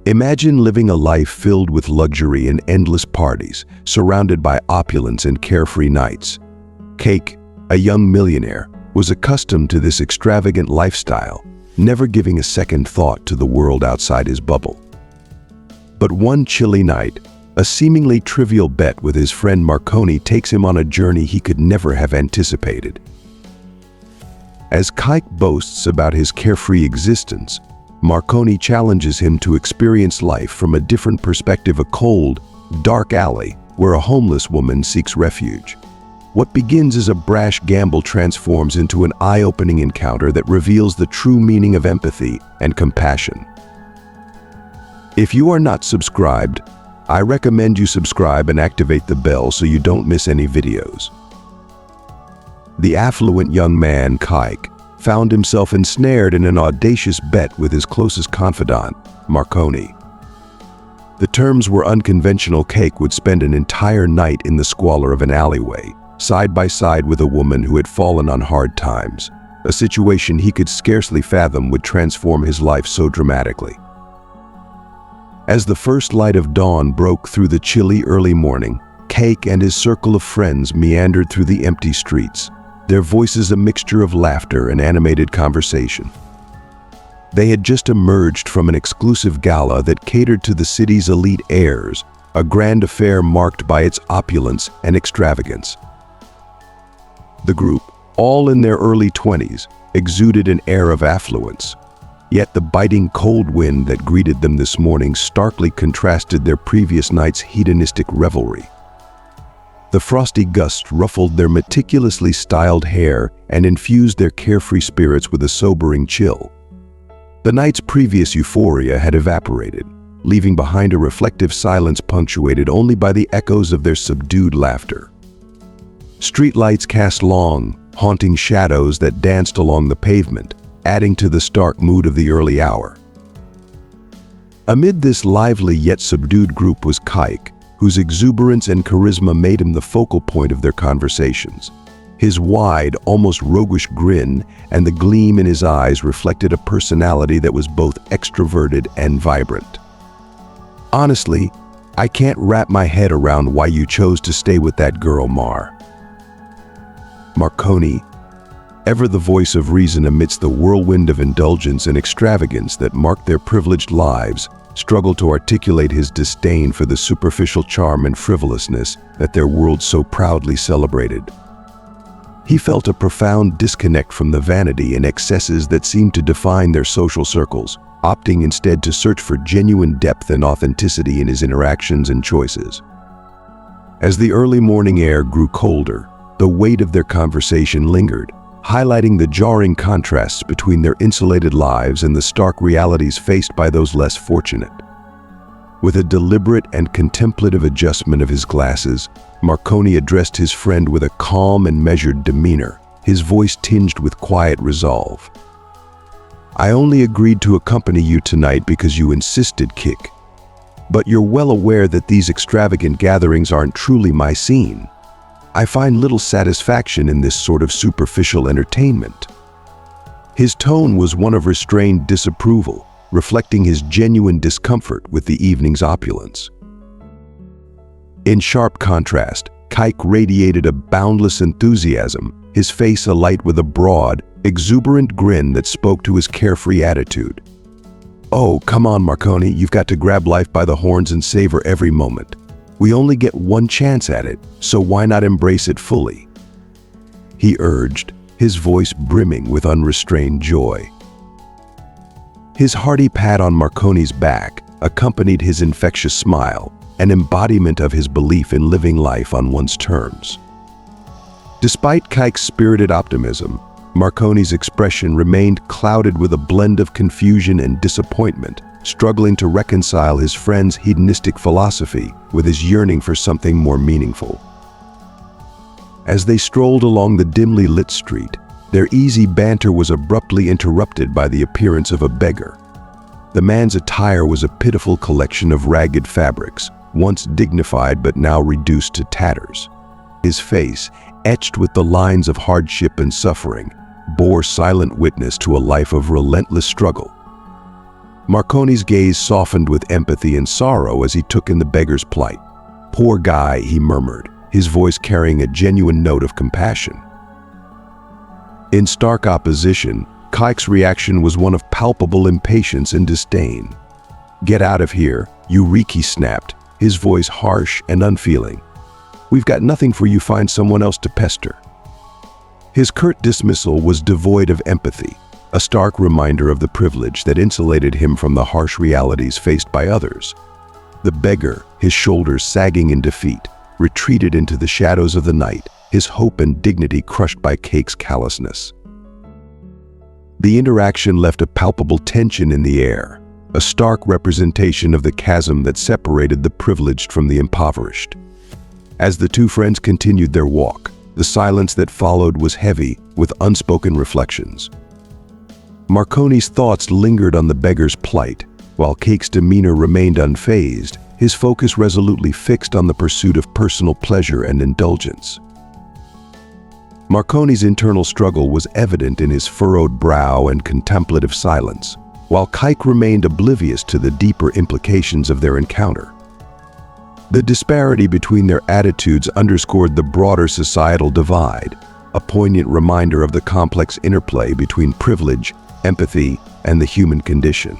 Imagine living a life filled with luxury and endless parties, surrounded by opulence and carefree nights. Cake, a young millionaire, was accustomed to this extravagant lifestyle, never giving a second thought to the world outside his bubble. But one chilly night, a seemingly trivial bet with his friend Marconi takes him on a journey he could never have anticipated. As Cake boasts about his carefree existence, Marconi challenges him to experience life from a different perspective, a cold, dark alley where a homeless woman seeks refuge. What begins as a brash gamble transforms into an eye-opening encounter that reveals the true meaning of empathy and compassion. If you are not subscribed, I recommend you subscribe and activate the bell so you don't miss any videos. The affluent young man, Cake, found himself ensnared in an audacious bet with his closest confidant, Marconi. The terms were unconventional. Cake would spend an entire night in the squalor of an alleyway, side by side with a woman who had fallen on hard times, a situation he could scarcely fathom would transform his life so dramatically. As the first light of dawn broke through the chilly early morning, Cake and his circle of friends meandered through the empty streets, their voices a mixture of laughter and animated conversation. They had just emerged from an exclusive gala that catered to the city's elite heirs, a grand affair marked by its opulence and extravagance. The group, all in their early 20s, exuded an air of affluence. Yet the biting cold wind that greeted them this morning starkly contrasted their previous night's hedonistic revelry. The frosty gusts ruffled their meticulously styled hair and infused their carefree spirits with a sobering chill. The night's previous euphoria had evaporated, leaving behind a reflective silence punctuated only by the echoes of their subdued laughter. Streetlights cast long, haunting shadows that danced along the pavement, adding to the stark mood of the early hour. Amid this lively yet subdued group was Cake, whose exuberance and charisma made him the focal point of their conversations. His wide, almost roguish grin and the gleam in his eyes reflected a personality that was both extroverted and vibrant. Honestly, I can't wrap my head around why you chose to stay with that girl, Marconi, ever the voice of reason amidst the whirlwind of indulgence and extravagance that marked their privileged lives, struggled to articulate his disdain for the superficial charm and frivolousness that their world so proudly celebrated. He felt a profound disconnect from the vanity and excesses that seemed to define their social circles, opting instead to search for genuine depth and authenticity in his interactions and choices. As the early morning air grew colder, the weight of their conversation lingered, highlighting the jarring contrasts between their insulated lives and the stark realities faced by those less fortunate. With a deliberate and contemplative adjustment of his glasses, Marconi addressed his friend with a calm and measured demeanor, his voice tinged with quiet resolve. "I only agreed to accompany you tonight because you insisted, Cake. But you're well aware that these extravagant gatherings aren't truly my scene. I find little satisfaction in this sort of superficial entertainment." His tone was one of restrained disapproval, reflecting his genuine discomfort with the evening's opulence. In sharp contrast, Cake radiated a boundless enthusiasm, his face alight with a broad, exuberant grin that spoke to his carefree attitude. "Oh, come on, Marconi, you've got to grab life by the horns and savor every moment. We only get one chance at it, so why not embrace it fully?" he urged, his voice brimming with unrestrained joy. His hearty pat on Marconi's back accompanied his infectious smile, an embodiment of his belief in living life on one's terms. Despite Cake's spirited optimism, Marconi's expression remained clouded with a blend of confusion and disappointment, struggling to reconcile his friend's hedonistic philosophy with his yearning for something more meaningful. As they strolled along the dimly lit street, their easy banter was abruptly interrupted by the appearance of a beggar. The man's attire was a pitiful collection of ragged fabrics, once dignified but now reduced to tatters. His face, etched with the lines of hardship and suffering, bore silent witness to a life of relentless struggle. Marconi's gaze softened with empathy and sorrow as he took in the beggar's plight. "Poor guy," he murmured, his voice carrying a genuine note of compassion. In stark opposition, Kike's reaction was one of palpable impatience and disdain. "Get out of here, you reek," he snapped, his voice harsh and unfeeling. "We've got nothing for you, find someone else to pester." His curt dismissal was devoid of empathy, a stark reminder of the privilege that insulated him from the harsh realities faced by others. The beggar, his shoulders sagging in defeat, retreated into the shadows of the night, his hope and dignity crushed by Cake's callousness. The interaction left a palpable tension in the air, a stark representation of the chasm that separated the privileged from the impoverished. As the two friends continued their walk, the silence that followed was heavy with unspoken reflections. Marconi's thoughts lingered on the beggar's plight, while Cake's demeanor remained unfazed, his focus resolutely fixed on the pursuit of personal pleasure and indulgence. Marconi's internal struggle was evident in his furrowed brow and contemplative silence, while Cake remained oblivious to the deeper implications of their encounter. The disparity between their attitudes underscored the broader societal divide, a poignant reminder of the complex interplay between privilege, empathy, and the human condition.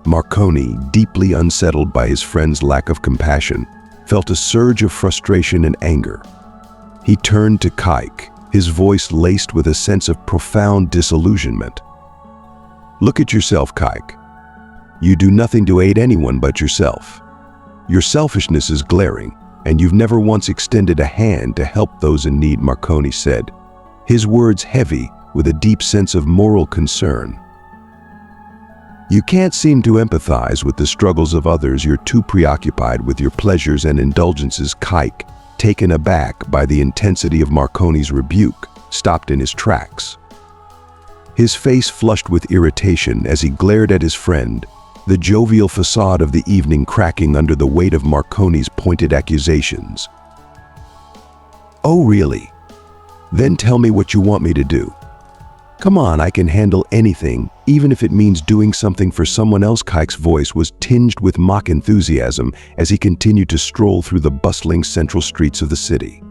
Marconi, deeply unsettled by his friend's lack of compassion, felt a surge of frustration and anger. He turned to Cake, his voice laced with a sense of profound disillusionment. "Look at yourself, Cake. You do nothing to aid anyone but yourself. Your selfishness is glaring, and you've never once extended a hand to help those in need," Marconi said, his words heavy with a deep sense of moral concern. "You can't seem to empathize with the struggles of others. You're too preoccupied with your pleasures and indulgences." Cake, taken aback by the intensity of Marconi's rebuke, stopped in his tracks. His face flushed with irritation as he glared at his friend, the jovial facade of the evening cracking under the weight of Marconi's pointed accusations. "Oh, really? Then tell me what you want me to do. Come on, I can handle anything, even if it means doing something for someone else." Cake's voice was tinged with mock enthusiasm as he continued to stroll through the bustling central streets of the city.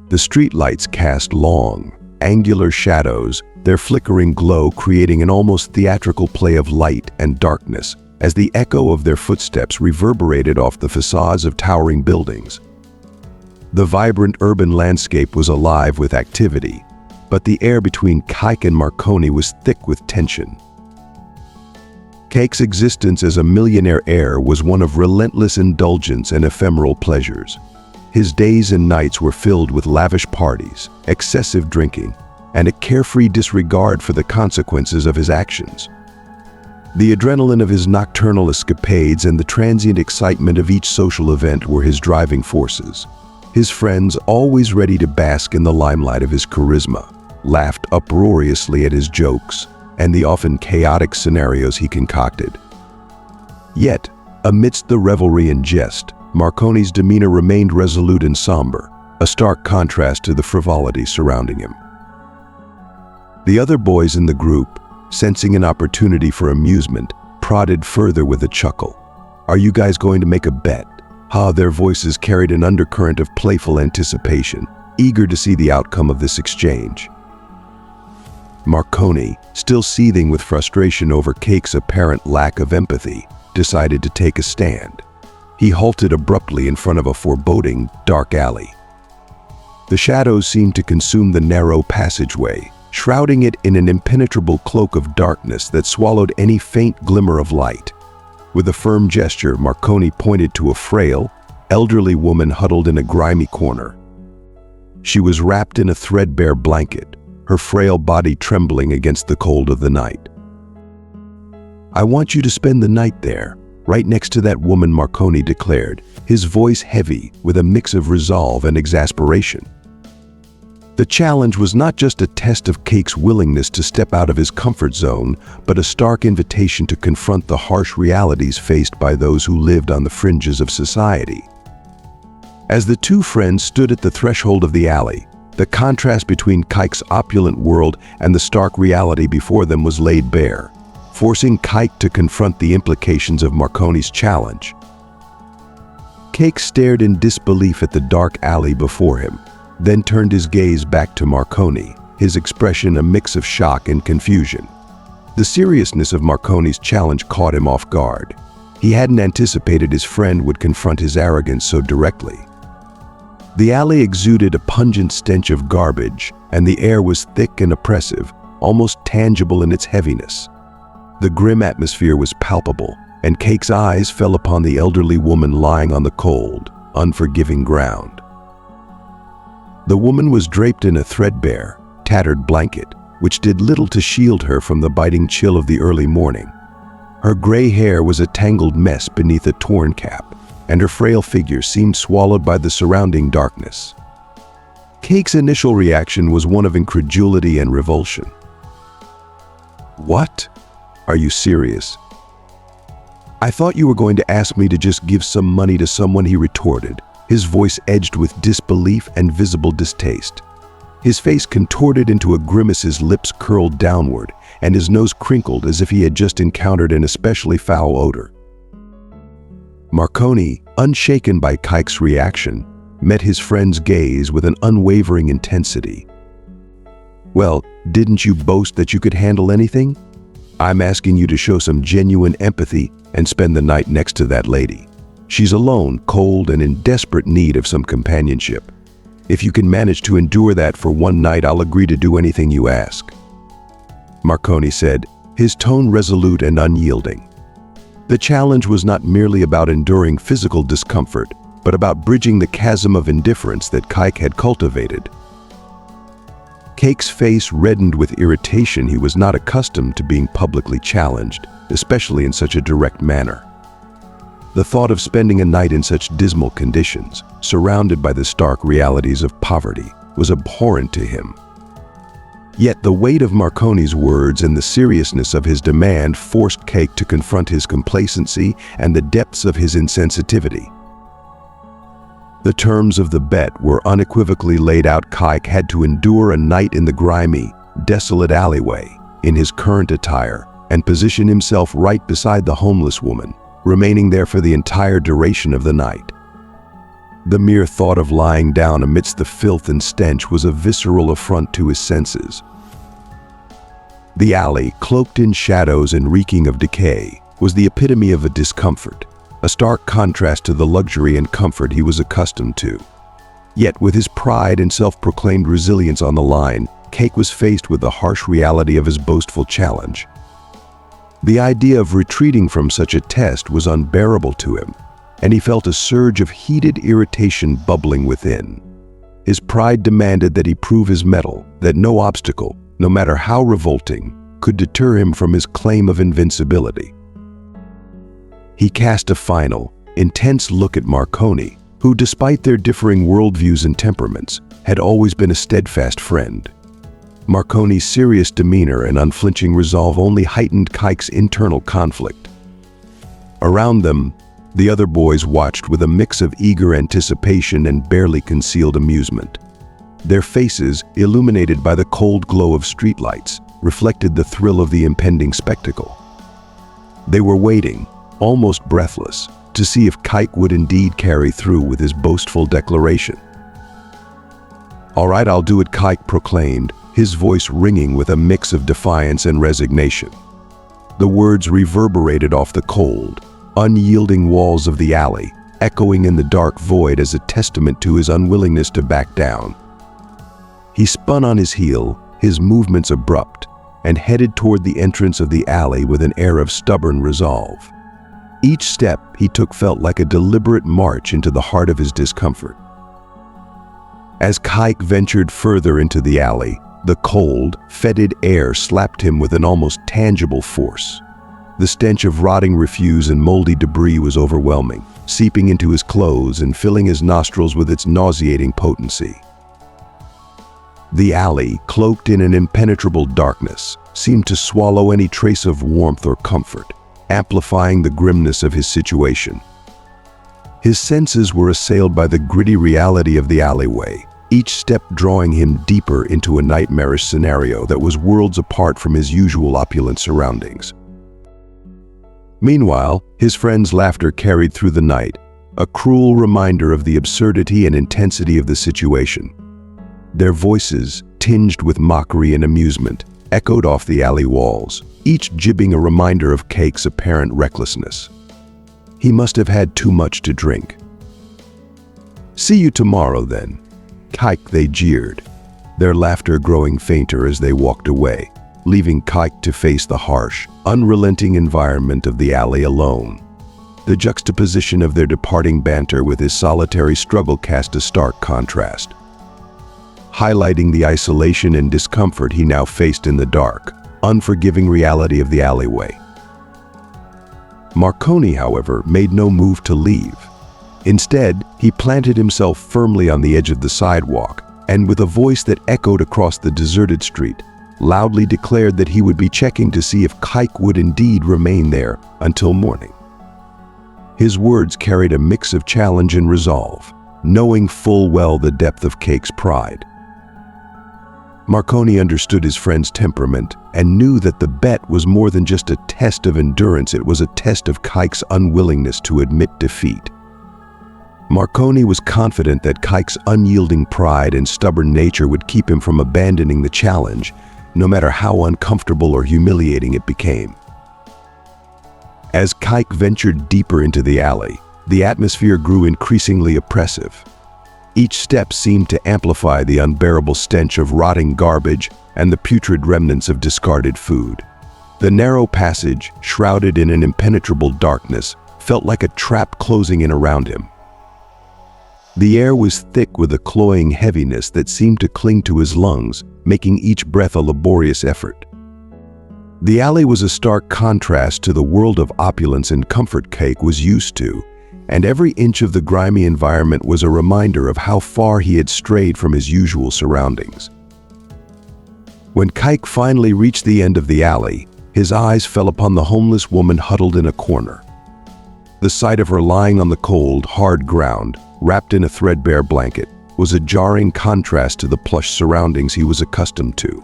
The streetlights cast long, angular shadows, their flickering glow creating an almost theatrical play of light and darkness as the echo of their footsteps reverberated off the facades of towering buildings. The vibrant urban landscape was alive with activity, but the air between Cake and Marconi was thick with tension. Cake's existence as a millionaire heir was one of relentless indulgence and ephemeral pleasures. His days and nights were filled with lavish parties, excessive drinking, and a carefree disregard for the consequences of his actions. The adrenaline of his nocturnal escapades and the transient excitement of each social event were his driving forces. His friends, always ready to bask in the limelight of his charisma, laughed uproariously at his jokes and the often chaotic scenarios he concocted. Yet, amidst the revelry and jest, Marconi's demeanor remained resolute and somber, a stark contrast to the frivolity surrounding him. The other boys in the group, sensing an opportunity for amusement, prodded further with a chuckle. "Are you guys going to make a bet?" Their voices carried an undercurrent of playful anticipation, eager to see the outcome of this exchange. Marconi, still seething with frustration over Cake's apparent lack of empathy, decided to take a stand. He halted abruptly in front of a foreboding, dark alley. The shadows seemed to consume the narrow passageway, shrouding it in an impenetrable cloak of darkness that swallowed any faint glimmer of light. With a firm gesture, Marconi pointed to a frail, elderly woman huddled in a grimy corner. She was wrapped in a threadbare blanket, her frail body trembling against the cold of the night. "I want you to spend the night there, right next to that woman," Marconi declared, his voice heavy with a mix of resolve and exasperation. The challenge was not just a test of Cake's willingness to step out of his comfort zone, but a stark invitation to confront the harsh realities faced by those who lived on the fringes of society. As the two friends stood at the threshold of the alley, the contrast between Cake's opulent world and the stark reality before them was laid bare. forcing Kike to confront the implications of Marconi's challenge. Cake stared in disbelief at the dark alley before him, then turned his gaze back to Marconi, his expression a mix of shock and confusion. The seriousness of Marconi's challenge caught him off guard. He hadn't anticipated his friend would confront his arrogance so directly. The alley exuded a pungent stench of garbage, and the air was thick and oppressive, almost tangible in its heaviness. The grim atmosphere was palpable, and Cake's eyes fell upon the elderly woman lying on the cold, unforgiving ground. The woman was draped in a threadbare, tattered blanket, which did little to shield her from the biting chill of the early morning. Her gray hair was a tangled mess beneath a torn cap, and her frail figure seemed swallowed by the surrounding darkness. Cake's initial reaction was one of incredulity and revulsion. "What? Are you serious? I thought you were going to ask me to just give some money to someone," he retorted, his voice edged with disbelief and visible distaste. His face contorted into a grimace, his lips curled downward, and his nose crinkled as if he had just encountered an especially foul odor. Marconi, unshaken by Kike's reaction, met his friend's gaze with an unwavering intensity. "Well, didn't you boast that you could handle anything? I'm asking you to show some genuine empathy and spend the night next to that lady. She's alone, cold, and in desperate need of some companionship. If you can manage to endure that for one night, I'll agree to do anything you ask," Marconi said, his tone resolute and unyielding. The challenge was not merely about enduring physical discomfort, but about bridging the chasm of indifference that Kike had cultivated. Cake's face reddened with irritation. He was not accustomed to being publicly challenged, especially in such a direct manner. The thought of spending a night in such dismal conditions, surrounded by the stark realities of poverty, was abhorrent to him. Yet the weight of Marconi's words and the seriousness of his demand forced Cake to confront his complacency and the depths of his insensitivity. The terms of the bet were unequivocally laid out. Cake had to endure a night in the grimy, desolate alleyway, in his current attire, and position himself right beside the homeless woman, remaining there for the entire duration of the night. The mere thought of lying down amidst the filth and stench was a visceral affront to his senses. The alley, cloaked in shadows and reeking of decay, was the epitome of a discomfort, a stark contrast to the luxury and comfort he was accustomed to. Yet with his pride and self-proclaimed resilience on the line, Cake was faced with the harsh reality of his boastful challenge. The idea of retreating from such a test was unbearable to him, and he felt a surge of heated irritation bubbling within. His pride demanded that he prove his mettle, that no obstacle, no matter how revolting, could deter him from his claim of invincibility. He cast a final, intense look at Marconi, who, despite their differing worldviews and temperaments, had always been a steadfast friend. Marconi's serious demeanor and unflinching resolve only heightened Cike's internal conflict. Around them, the other boys watched with a mix of eager anticipation and barely concealed amusement. Their faces, illuminated by the cold glow of streetlights, reflected the thrill of the impending spectacle. They were waiting, almost breathless, to see if Cike would indeed carry through with his boastful declaration. "All right, I'll do it," Cike proclaimed, his voice ringing with a mix of defiance and resignation. The words reverberated off the cold, unyielding walls of the alley, echoing in the dark void as a testament to his unwillingness to back down. He spun on his heel, his movements abrupt, and headed toward the entrance of the alley with an air of stubborn resolve. Each step he took felt like a deliberate march into the heart of his discomfort. As Cike ventured further into the alley, the cold, fetid air slapped him with an almost tangible force. The stench of rotting refuse and moldy debris was overwhelming, seeping into his clothes and filling his nostrils with its nauseating potency. The alley, cloaked in an impenetrable darkness, seemed to swallow any trace of warmth or comfort, amplifying the grimness of his situation. His senses were assailed by the gritty reality of the alleyway, each step drawing him deeper into a nightmarish scenario that was worlds apart from his usual opulent surroundings. Meanwhile, his friend's laughter carried through the night, a cruel reminder of the absurdity and intensity of the situation. Their voices, tinged with mockery and amusement, echoed off the alley walls, each jibbing a reminder of Cake's apparent recklessness. He must have had too much to drink. "See you tomorrow, then." "Kike," they jeered, their laughter growing fainter as they walked away, leaving Kike to face the harsh, unrelenting environment of the alley alone. The juxtaposition of their departing banter with his solitary struggle cast a stark contrast, highlighting the isolation and discomfort he now faced in the dark, unforgiving reality of the alleyway. Marconi, however, made no move to leave. Instead, he planted himself firmly on the edge of the sidewalk, and with a voice that echoed across the deserted street, loudly declared that he would be checking to see if Kike would indeed remain there until morning. His words carried a mix of challenge and resolve, knowing full well the depth of Cake's pride. Marconi understood his friend's temperament and knew that the bet was more than just a test of endurance, it was a test of Kike's unwillingness to admit defeat. Marconi was confident that Kike's unyielding pride and stubborn nature would keep him from abandoning the challenge, no matter how uncomfortable or humiliating it became. As Kike ventured deeper into the alley, the atmosphere grew increasingly oppressive. Each step seemed to amplify the unbearable stench of rotting garbage and the putrid remnants of discarded food. The narrow passage, shrouded in an impenetrable darkness, felt like a trap closing in around him. The air was thick with a cloying heaviness that seemed to cling to his lungs, making each breath a laborious effort. The alley was a stark contrast to the world of opulence and comfort Cake was used to, and every inch of the grimy environment was a reminder of how far he had strayed from his usual surroundings. When Kike finally reached the end of the alley, his eyes fell upon the homeless woman huddled in a corner. The sight of her lying on the cold, hard ground, wrapped in a threadbare blanket, was a jarring contrast to the plush surroundings he was accustomed to.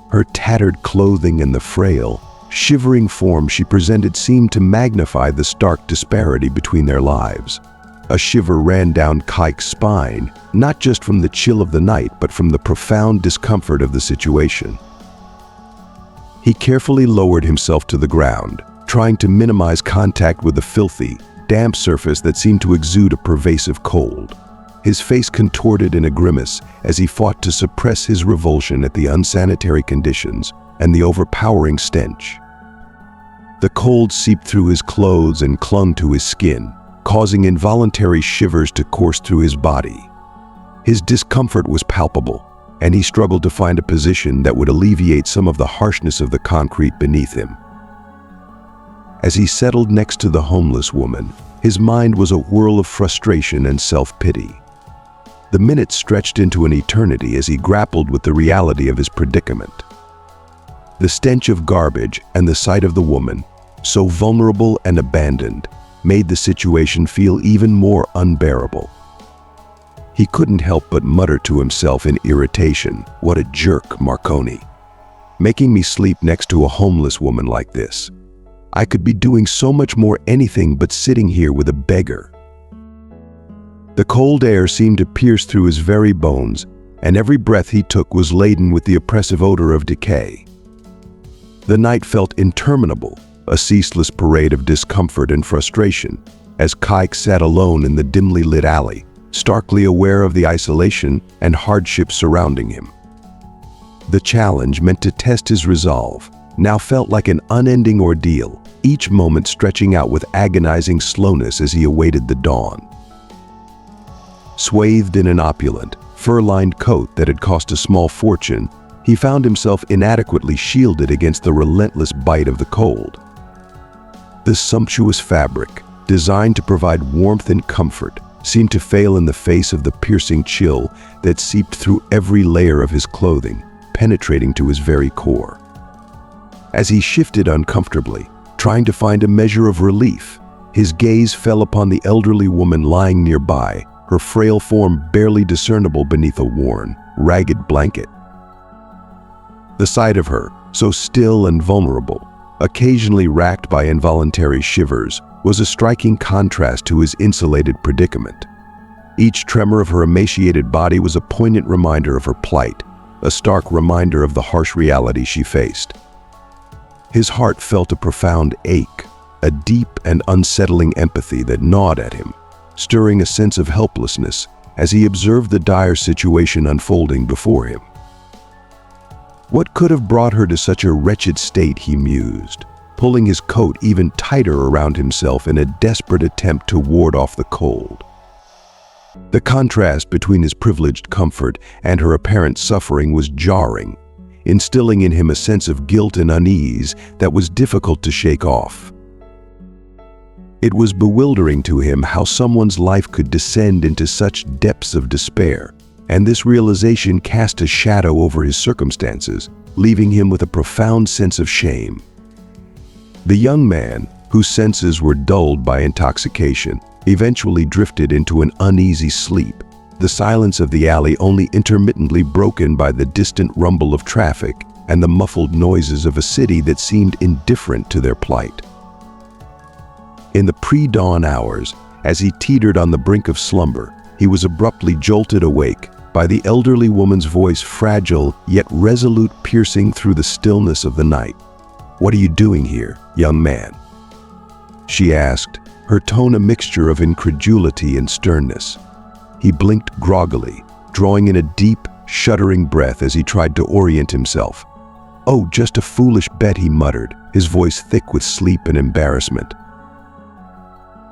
Her tattered clothing and the frail, shivering form she presented seemed to magnify the stark disparity between their lives. A shiver ran down Kike's spine, not just from the chill of the night, but from the profound discomfort of the situation. He carefully lowered himself to the ground, trying to minimize contact with the filthy, damp surface that seemed to exude a pervasive cold. His face contorted in a grimace as he fought to suppress his revulsion at the unsanitary conditions and the overpowering stench. The cold seeped through his clothes and clung to his skin, causing involuntary shivers to course through his body. His discomfort was palpable, and he struggled to find a position that would alleviate some of the harshness of the concrete beneath him. As he settled next to the homeless woman, his mind was a whirl of frustration and self-pity. The minutes stretched into an eternity as he grappled with the reality of his predicament. The stench of garbage and the sight of the woman, so vulnerable and abandoned, made the situation feel even more unbearable. He couldn't help but mutter to himself in irritation, "What a jerk, Marconi. Making me sleep next to a homeless woman like this. I could be doing so much more anything but sitting here with a beggar." The cold air seemed to pierce through his very bones, and every breath he took was laden with the oppressive odor of decay. The night felt interminable, a ceaseless parade of discomfort and frustration, as Kike sat alone in the dimly lit alley, starkly aware of the isolation and hardship surrounding him. The challenge, meant to test his resolve, now felt like an unending ordeal, each moment stretching out with agonizing slowness as he awaited the dawn. Swathed in an opulent, fur-lined coat that had cost a small fortune, he found himself inadequately shielded against the relentless bite of the cold. The sumptuous fabric, designed to provide warmth and comfort, seemed to fail in the face of the piercing chill that seeped through every layer of his clothing, penetrating to his very core. As he shifted uncomfortably, trying to find a measure of relief, his gaze fell upon the elderly woman lying nearby, her frail form barely discernible beneath a worn, ragged blanket. The sight of her, so still and vulnerable, occasionally racked by involuntary shivers, was a striking contrast to his insulated predicament. Each tremor of her emaciated body was a poignant reminder of her plight, a stark reminder of the harsh reality she faced. His heart felt a profound ache, a deep and unsettling empathy that gnawed at him, stirring a sense of helplessness as he observed the dire situation unfolding before him. What could have brought her to such a wretched state, he mused, pulling his coat even tighter around himself in a desperate attempt to ward off the cold. The contrast between his privileged comfort and her apparent suffering was jarring, instilling in him a sense of guilt and unease that was difficult to shake off. It was bewildering to him how someone's life could descend into such depths of despair, and this realization cast a shadow over his circumstances, leaving him with a profound sense of shame. The young man, whose senses were dulled by intoxication, eventually drifted into an uneasy sleep, the silence of the alley only intermittently broken by the distant rumble of traffic and the muffled noises of a city that seemed indifferent to their plight. In the pre-dawn hours, as he teetered on the brink of slumber, he was abruptly jolted awake by the elderly woman's voice, fragile yet resolute, piercing through the stillness of the night. "What are you doing here, young man?" she asked, her tone a mixture of incredulity and sternness. He blinked groggily, drawing in a deep, shuddering breath as he tried to orient himself. "Oh, just a foolish bet," he muttered, his voice thick with sleep and embarrassment.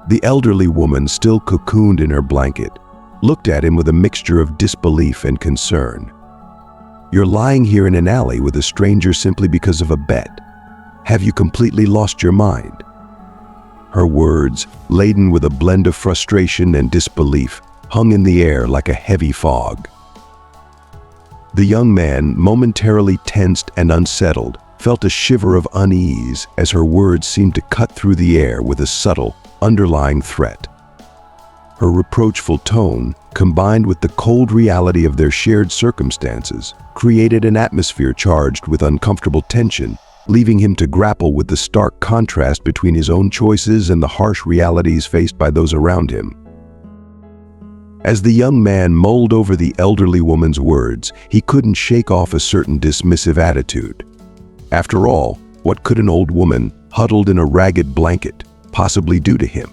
The elderly woman, still cocooned in her blanket, looked at him with a mixture of disbelief and concern. "You're lying here in an alley with a stranger simply because of a bet. Have you completely lost your mind?" Her words, laden with a blend of frustration and disbelief, hung in the air like a heavy fog. The young man, momentarily tensed and unsettled, felt a shiver of unease as her words seemed to cut through the air with a subtle, underlying threat. Her reproachful tone, combined with the cold reality of their shared circumstances, created an atmosphere charged with uncomfortable tension, leaving him to grapple with the stark contrast between his own choices and the harsh realities faced by those around him. As the young man mulled over the elderly woman's words, he couldn't shake off a certain dismissive attitude. After all, what could an old woman, huddled in a ragged blanket, possibly do to him?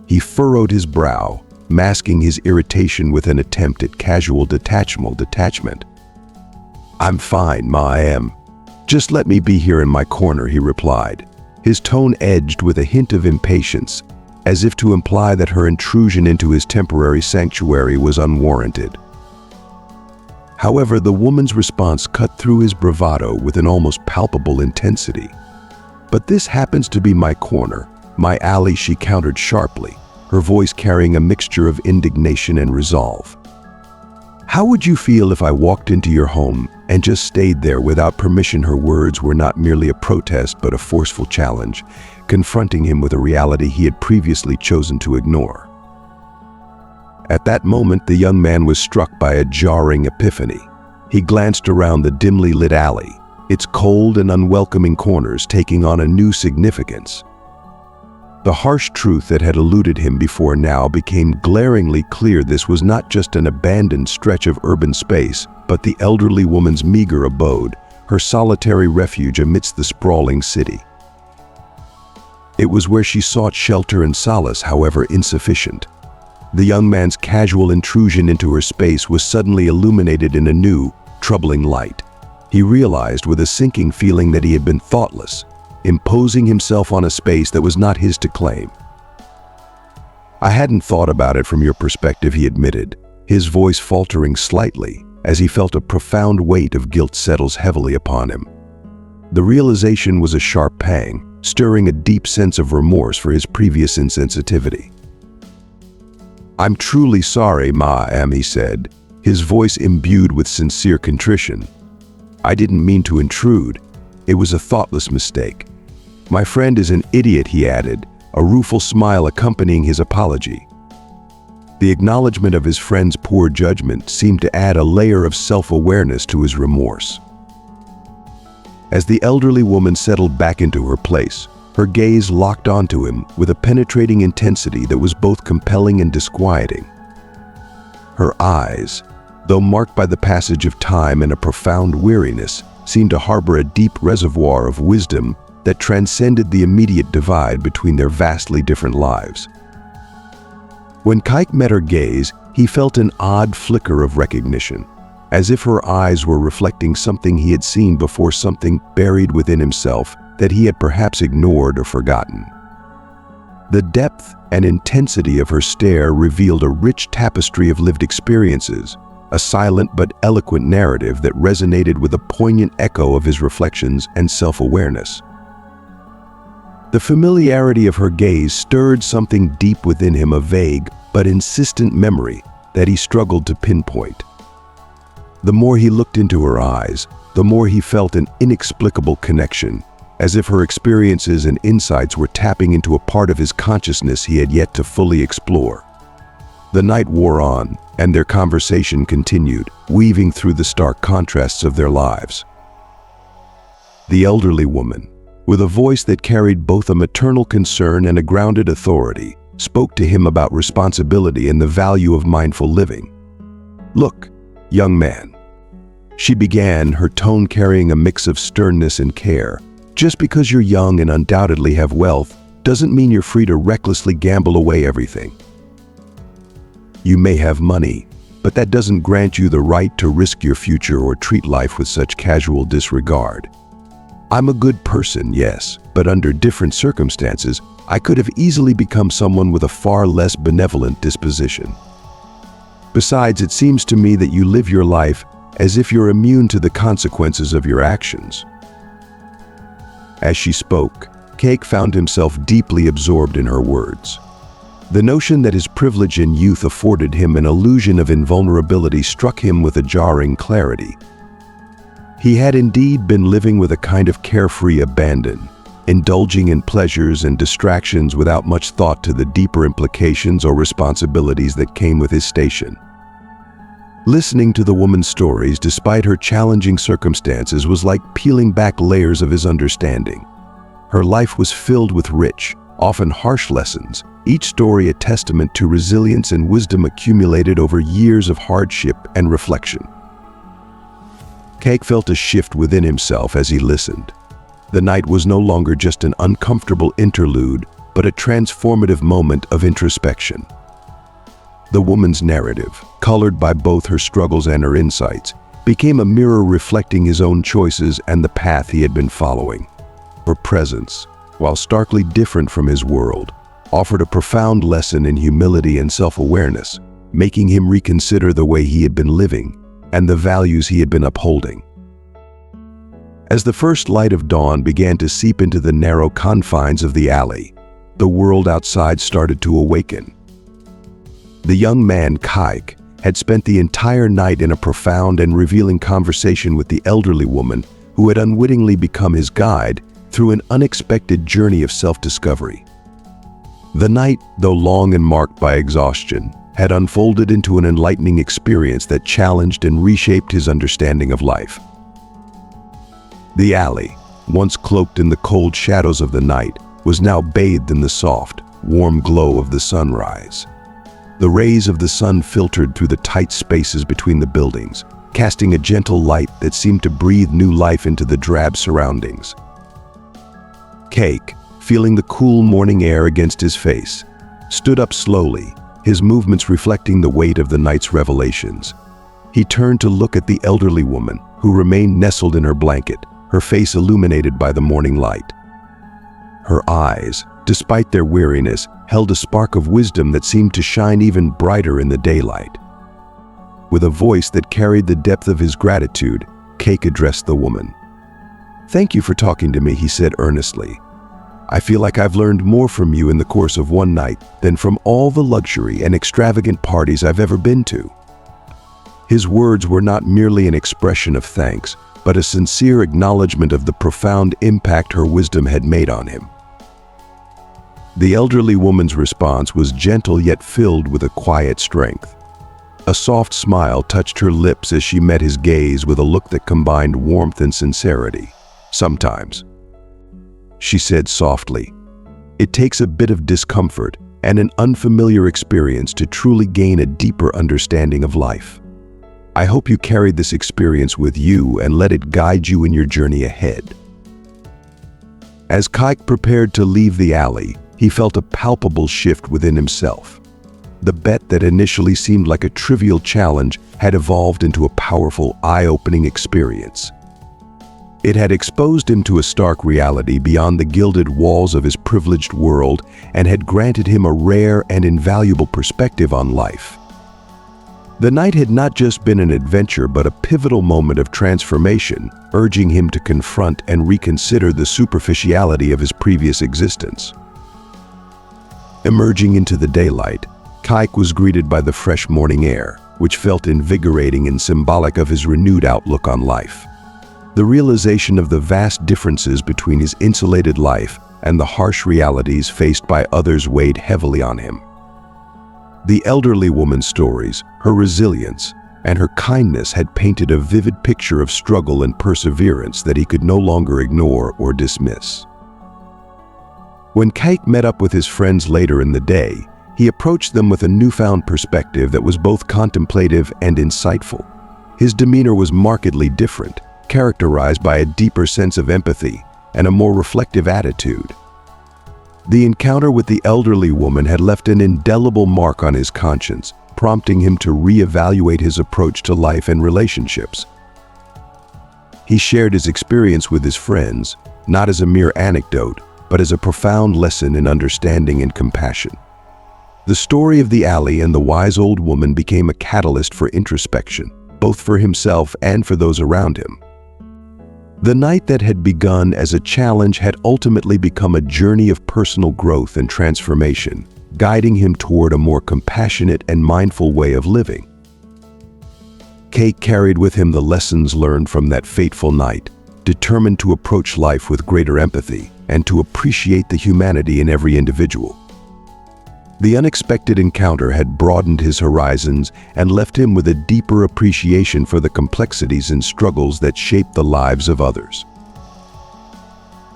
He furrowed his brow, masking his irritation with an attempt at casual detachment. "I'm fine, Ma, I am. Just let me be here in my corner," he replied, his tone edged with a hint of impatience, as if to imply that her intrusion into his temporary sanctuary was unwarranted. However, the woman's response cut through his bravado with an almost palpable intensity. "But this happens to be my corner, my alley," she countered sharply, her voice carrying a mixture of indignation and resolve. "How would you feel if I walked into your home and just stayed there without permission?" Her words were not merely a protest but a forceful challenge, confronting him with a reality he had previously chosen to ignore. At that moment, the young man was struck by a jarring epiphany. He glanced around the dimly lit alley, its cold and unwelcoming corners taking on a new significance. The harsh truth that had eluded him before now became glaringly clear. This was not just an abandoned stretch of urban space, but the elderly woman's meager abode, her solitary refuge amidst the sprawling city. It was where she sought shelter and solace, however insufficient. The young man's casual intrusion into her space was suddenly illuminated in a new, troubling light. He realized with a sinking feeling that he had been thoughtless, imposing himself on a space that was not his to claim. "I hadn't thought about it from your perspective," he admitted, his voice faltering slightly as he felt a profound weight of guilt settles heavily upon him. The realization was a sharp pang, stirring a deep sense of remorse for his previous insensitivity. "I'm truly sorry, Ma, he said, his voice imbued with sincere contrition. "I didn't mean to intrude. It was a thoughtless mistake. My friend is an idiot," he added, a rueful smile accompanying his apology. The acknowledgement of his friend's poor judgment seemed to add a layer of self-awareness to his remorse. As the elderly woman settled back into her place, her gaze locked onto him with a penetrating intensity that was both compelling and disquieting. Her eyes, though marked by the passage of time and a profound weariness, seemed to harbor a deep reservoir of wisdom that transcended the immediate divide between their vastly different lives. When Kike met her gaze, he felt an odd flicker of recognition, as if her eyes were reflecting something he had seen before, something buried within himself that he had perhaps ignored or forgotten. The depth and intensity of her stare revealed a rich tapestry of lived experiences, a silent but eloquent narrative that resonated with a poignant echo of his reflections and self-awareness. The familiarity of her gaze stirred something deep within him, a vague but insistent memory that he struggled to pinpoint. The more he looked into her eyes, the more he felt an inexplicable connection, as if her experiences and insights were tapping into a part of his consciousness he had yet to fully explore. The night wore on, and their conversation continued, weaving through the stark contrasts of their lives. The elderly woman, with a voice that carried both a maternal concern and a grounded authority, spoke to him about responsibility and the value of mindful living. "Look, young man," she began, her tone carrying a mix of sternness and care, "just because you're young and undoubtedly have wealth doesn't mean you're free to recklessly gamble away everything. You may have money, but that doesn't grant you the right to risk your future or treat life with such casual disregard. I'm a good person, yes, but under different circumstances, I could have easily become someone with a far less benevolent disposition. Besides, it seems to me that you live your life as if you're immune to the consequences of your actions." As she spoke, Cake found himself deeply absorbed in her words. The notion that his privilege in youth afforded him an illusion of invulnerability struck him with a jarring clarity. He had indeed been living with a kind of carefree abandon, indulging in pleasures and distractions without much thought to the deeper implications or responsibilities that came with his station. Listening to the woman's stories, despite her challenging circumstances, was like peeling back layers of his understanding. Her life was filled with rich, often harsh lessons, each story a testament to resilience and wisdom accumulated over years of hardship and reflection. Cake felt a shift within himself as he listened. The night was no longer just an uncomfortable interlude, but a transformative moment of introspection. The woman's narrative, colored by both her struggles and her insights, became a mirror reflecting his own choices and the path he had been following. Her presence, while starkly different from his world, offered a profound lesson in humility and self-awareness, making him reconsider the way he had been living and the values he had been upholding. As the first light of dawn began to seep into the narrow confines of the alley, the world outside started to awaken. The young man, Kike, had spent the entire night in a profound and revealing conversation with the elderly woman who had unwittingly become his guide through an unexpected journey of self-discovery. The night, though long and marked by exhaustion, had unfolded into an enlightening experience that challenged and reshaped his understanding of life. The alley, once cloaked in the cold shadows of the night, was now bathed in the soft, warm glow of the sunrise. The rays of the sun filtered through the tight spaces between the buildings, casting a gentle light that seemed to breathe new life into the drab surroundings. Cake, feeling the cool morning air against his face, stood up slowly, his movements reflecting the weight of the night's revelations. He turned to look at the elderly woman, who remained nestled in her blanket, her face illuminated by the morning light. Her eyes, despite their weariness, held a spark of wisdom that seemed to shine even brighter in the daylight. With a voice that carried the depth of his gratitude, Cake addressed the woman. "Thank you for talking to me," he said earnestly. "I feel like I've learned more from you in the course of one night than from all the luxury and extravagant parties I've ever been to." His words were not merely an expression of thanks, but a sincere acknowledgement of the profound impact her wisdom had made on him. The elderly woman's response was gentle yet filled with a quiet strength. A soft smile touched her lips as she met his gaze with a look that combined warmth and sincerity, Sometimes, she said softly. It takes a bit of discomfort and an unfamiliar experience to truly gain a deeper understanding of life. I hope you carried this experience with you and let it guide you in your journey ahead. As Kike prepared to leave the alley, he felt a palpable shift within himself. The bet that initially seemed like a trivial challenge had evolved into a powerful, eye-opening experience. It had exposed him to a stark reality beyond the gilded walls of his privileged world and had granted him a rare and invaluable perspective on life. The night had not just been an adventure but a pivotal moment of transformation, urging him to confront and reconsider the superficiality of his previous existence. Emerging into the daylight, Kike was greeted by the fresh morning air, which felt invigorating and symbolic of his renewed outlook on life. The realization of the vast differences between his insulated life and the harsh realities faced by others weighed heavily on him. The elderly woman's stories, her resilience, and her kindness had painted a vivid picture of struggle and perseverance that he could no longer ignore or dismiss. When Kike met up with his friends later in the day, he approached them with a newfound perspective that was both contemplative and insightful. His demeanor was markedly different, characterized by a deeper sense of empathy and a more reflective attitude. The encounter with the elderly woman had left an indelible mark on his conscience, prompting him to reevaluate his approach to life and relationships. He shared his experience with his friends, not as a mere anecdote, but as a profound lesson in understanding and compassion. The story of the alley and the wise old woman became a catalyst for introspection, both for himself and for those around him. The night that had begun as a challenge had ultimately become a journey of personal growth and transformation, guiding him toward a more compassionate and mindful way of living. Kike carried with him the lessons learned from that fateful night, determined to approach life with greater empathy and to appreciate the humanity in every individual. The unexpected encounter had broadened his horizons and left him with a deeper appreciation for the complexities and struggles that shape the lives of others.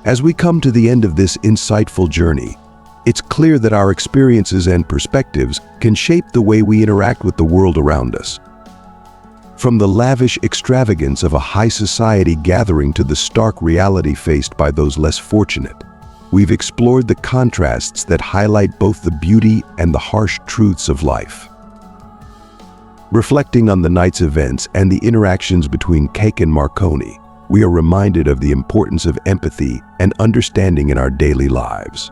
As we come to the end of this insightful journey, it's clear that our experiences and perspectives can shape the way we interact with the world around us. From the lavish extravagance of a high society gathering to the stark reality faced by those less fortunate, we've explored the contrasts that highlight both the beauty and the harsh truths of life. Reflecting on the night's events and the interactions between Kike and Marconi, we are reminded of the importance of empathy and understanding in our daily lives.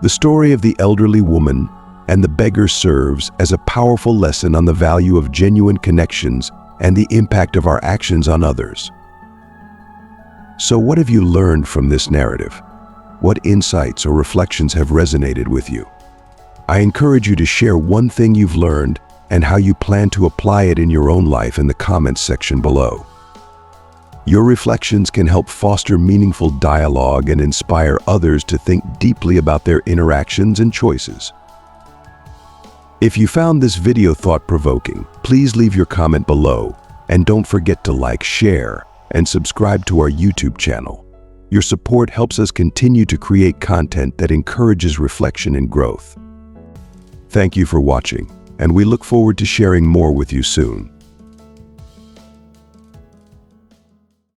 The story of the elderly woman and the beggar serves as a powerful lesson on the value of genuine connections and the impact of our actions on others. So what have you learned from this narrative? What insights or reflections have resonated with you? I encourage you to share one thing you've learned and how you plan to apply it in your own life in the comments section below. Your reflections can help foster meaningful dialogue and inspire others to think deeply about their interactions and choices. If you found this video thought-provoking, please leave your comment below and don't forget to like, share, and subscribe to our YouTube channel. Your support helps us continue to create content that encourages reflection and growth. Thank you for watching, and we look forward to sharing more with you soon.